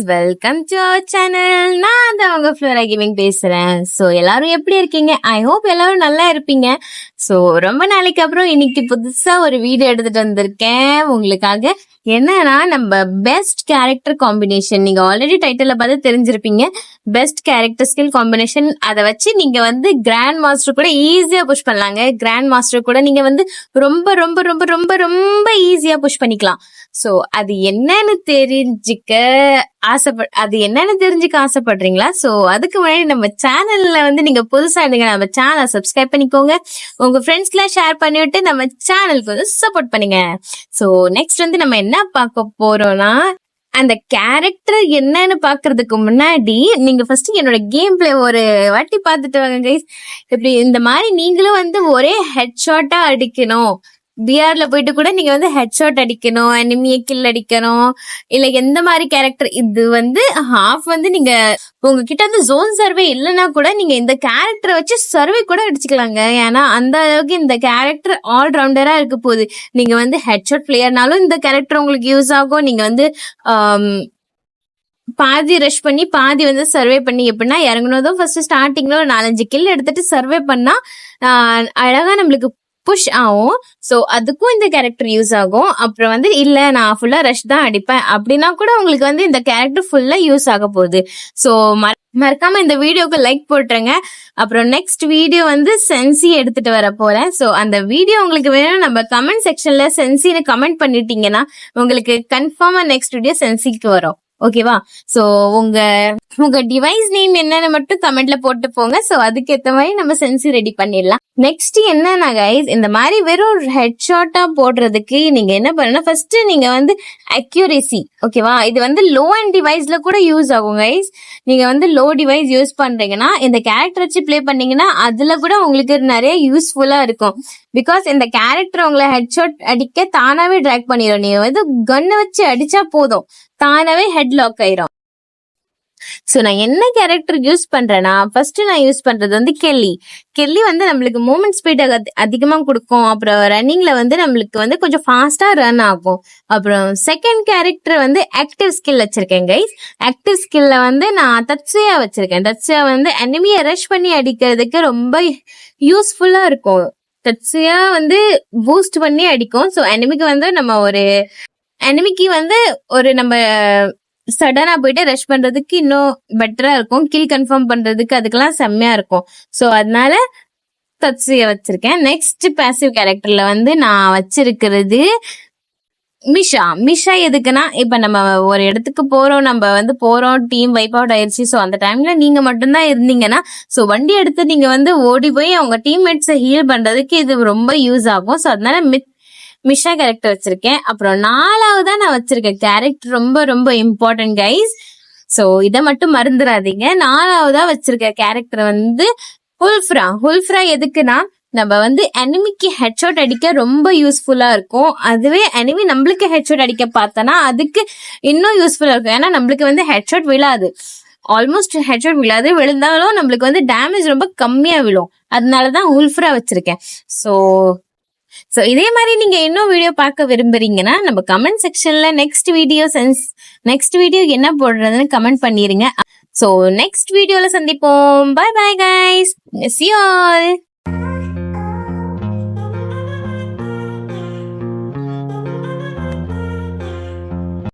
Welcome to our channel. நான் தான் உங்க ஃப்ளோரா கேமிங் பேசுறேன். ஸோ எல்லாரும் எப்படி இருக்கீங்க? ஐ ஹோப் எல்லாரும் நல்லா இருப்பீங்க. ஸோ ரொம்ப நாளைக்கு அப்புறம் இன்னைக்கு புதுசா ஒரு வீடியோ எடுத்துட்டு வந்திருக்கேன் உங்களுக்காக. என்னன்னா, நம்ம பெஸ்ட் கேரக்டர் காம்பினேஷன், நீங்க ஆல்ரெடி டைட்டில் பார்த்து தெரிஞ்சிருப்பீங்க. பெஸ்ட் கேரக்டர் ஸ்கில் காம்பினேஷன், அதை வச்சு நீங்க வந்து கிராண்ட் மாஸ்டர் கூட ஈஸியா புஷ் பண்ணலாங்க. கிராண்ட் மாஸ்டர் கூட நீங்க வந்து ரொம்ப ரொம்ப ரொம்ப ரொம்ப ரொம்ப ஈஸியா புஷ் பண்ணிக்கலாம். சோ அது என்னன்னு தெரிஞ்சுக்க ஆசைப்படுறீங்களா? சோ அதுக்கு முன்னாடி நம்ம சேனல்ல வந்து நீங்க புதுசா இருந்தீங்க, நம்ம சேனலை சப்ஸ்கிரைப் பண்ணிக்கோங்க. உங்க ஃப்ரெண்ட்ஸ்லாம் ஷேர் பண்ணிவிட்டு நம்ம சேனலுக்கு வந்து சப்போர்ட் பண்ணுங்க. சோ நெக்ஸ்ட் வந்து நம்ம என்ன பார்க்க போறோம்னா, அந்த கேரக்டர் என்னன்னு பாக்குறதுக்கு முன்னாடி நீங்க ஃபர்ஸ்ட் என்னோட கேம் பிளே ஒரு வாட்டி பார்த்துட்டு வாங்க கைஸ். இப்படி இந்த மாதிரி நீங்களும் வந்து ஒரே ஹெட் ஷாட்டா அடிக்கணும், பிஆர்ல போயிட்டு கூட நீங்க வந்து ஹெட்ஷாட் அடிக்கணும், எனிமியை கில் அடிக்கணும், இல்ல எந்த மாதிரி கேரக்டர், இது வந்து ஹாஃப் வந்து நீங்க உங்ககிட்ட வந்து ஜோன் சர்வே இல்லைன்னா கூட நீங்க இந்த கேரக்டரை வச்சு சர்வே கூட அடிச்சுக்கலாங்க. ஏன்னா அந்த அளவுக்கு இந்த கேரக்டர் ஆல்ரவுண்டரா இருக்க போகுது. நீங்க வந்து ஹெட்ஷாட் பிளேயர்னாலும் இந்த கேரக்டர் உங்களுக்கு யூஸ் ஆகும். நீங்க வந்து பாதி ரஷ் பண்ணி பாதி வந்து சர்வே பண்ணி, எப்படின்னா இறங்குனதும் ஃபர்ஸ்ட் ஸ்டார்டிங்ல ஒரு 4-5 கில் எடுத்துட்டு சர்வே பண்ணா அழகா நம்மளுக்கு புஷ் ஆகும். சோ அதுக்கும் இந்த கேரக்டர் யூஸ் ஆகும். அப்புறம் வந்து இல்ல நான் ஃபுல்லா ரஷ் தான் அடிப்பேன் அப்படின்னா கூட உங்களுக்கு வந்து இந்த கேரக்டர் ஃபுல்லா யூஸ் ஆக போகுது. சோ மறக்காம இந்த வீடியோக்கு லைக் போட்டுருங்க. அப்புறம் நெக்ஸ்ட் வீடியோ வந்து சென்சி எடுத்துட்டு வர போறேன். சோ அந்த வீடியோ உங்களுக்கு வேணும், நம்ம கமெண்ட் செக்ஷன்ல சென்சின்னு கமெண்ட் பண்ணிட்டீங்கன்னா உங்களுக்கு கன்ஃபார்மா நெக்ஸ்ட் வீடியோ சென்சிக்கு வரும். ஓகேவா? சோ உங்க டிவைஸ் நேம் என்னன்னு மட்டும் கமெண்ட்ல போட்டு போங்க. சோ அதுக்கேத்த மாதிரி நம்ம சென்சி ரெடி பண்ணிடலாம். நெக்ஸ்ட் என்னன்னா கைஸ், இந்த மாதிரி வெறும் ஹெட் ஷாட்டா போடுறதுக்கு நீங்க என்ன பண்ணணும், ஃபர்ஸ்ட் நீங்க வந்து அக்யூரேசி, ஓகேவா? இது வந்து லோ அண்ட் டிவைஸ்ல கூட யூஸ் ஆகும் கைஸ். நீங்க வந்து லோ டிவைஸ் யூஸ் பண்றீங்கன்னா இந்த கேரக்டர் வச்சு பிளே பண்ணீங்கன்னா அதுல கூட உங்களுக்கு நிறைய யூஸ்ஃபுல்லா இருக்கும். பிகாஸ் இந்த கேரக்டர் உங்களை ஹெட்ஷாட் அடிக்க தானாவே டிராக் பண்ணிடும். நீங்க வந்து கன்னை வச்சு அடிச்சா போதும், தானாவே ஹெட் லாக் ஆயிரும். சோ நான் என்ன கேரக்டர் யூஸ் பண்றேன்னா, ஃபர்ஸ்ட் நான் யூஸ் பண்றது வந்து கெல்லி வந்து நம்மளுக்கு மூவ்மெண்ட் ஸ்பீட் அதிகமா கொடுக்கும். அப்புறம் ரன்னிங்ல வந்து நம்மளுக்கு வந்து கொஞ்சம் ஃபாஸ்டா ரன் ஆகும். அப்புறம் செகண்ட் கேரக்டர் வந்து ஆக்டிவ் ஸ்கில் வச்சிருக்கேன் கைஸ். ஆக்டிவ் ஸ்கில்ல வந்து நான் தத்சுயா வச்சிருக்கேன். தத்சுயா வந்து எனிமியை ரஷ் பண்ணி அடிக்கிறதுக்கு ரொம்ப யூஸ்ஃபுல்லா இருக்கும். தத்சுயா வந்து பூஸ்ட் பண்ணி அடிக்கும். சோ எனிமிக்கு வந்து நம்ம சடனா போயிட்டு ரஷ் பண்றதுக்கு இன்னும் பெட்டரா இருக்கும். கில் கன்ஃபார்ம் பண்றதுக்கு அதுக்கெல்லாம் செம்மையா இருக்கும். சோ அதனால தத்சுயா வச்சிருக்கேன். நெக்ஸ்ட் பாசிவ் கேரக்டர்ல வந்து நான் வச்சிருக்கிறது மிஷா. எதுக்குன்னா, இப்ப நம்ம ஒரு இடத்துக்கு போறோம், டீம் வைப் அவுட் ஆயிருச்சு. சோ அந்த டைம்ல நீங்க மட்டும்தான் இருந்தீங்கன்னா, சோ வண்டி எடுத்து நீங்க வந்து ஓடி போய் அவங்க டீம்மேட்ஸை ஹீல் பண்றதுக்கு இது ரொம்ப யூஸ் ஆகும். சோ அதனால மிஷா கேரக்டர் வச்சிருக்கேன். அப்புறம் 4வதா நான் வச்சிருக்கேன் கேரக்டர் ரொம்ப ரொம்ப இம்பார்ட்டன்ட் கைஸ். சோ இதை மட்டும் மறந்துடாதீங்க. 4வதா வச்சிருக்க கேரக்டர் வந்து ஹுல்ஃப்ரா. எதுக்குன்னா, நம்ம வந்து எனிமிக்கு ஹெட்ஷாட் அடிக்க ரொம்ப யூஸ்ஃபுல்லா இருக்கும். அதுவே எனிமி நம்மளுக்கு ஹெட்ஷாட் அடிக்க பார்த்தனா அதுக்கு இன்னும் யூஸ்ஃபுல்லா இருக்கும். ஏன்னா நம்மளுக்கு வந்து ஹெட்ஷாட் விழாது, ஆல்மோஸ்ட் ஹெட்ஷாட் விழாது. விழுந்தாலும் நம்மளுக்கு வந்து டேமேஜ் ரொம்ப கம்மியா விழும். அதனாலதான் ஹுல்ஃப்ரா வச்சிருக்கேன். சோ இதே மாதிரி நீங்க இன்னும் வீடியோ பார்க்க விரும்புறீங்கன்னா நம்ம கமெண்ட் செக்ஷன்ல நெக்ஸ்ட் வீடியோ என்ன போடுறதுன்னு கமெண்ட் பண்ணிருங்க. சோ நெக்ஸ்ட் வீடியோல சந்திப்போம். Bye bye guys, see you all.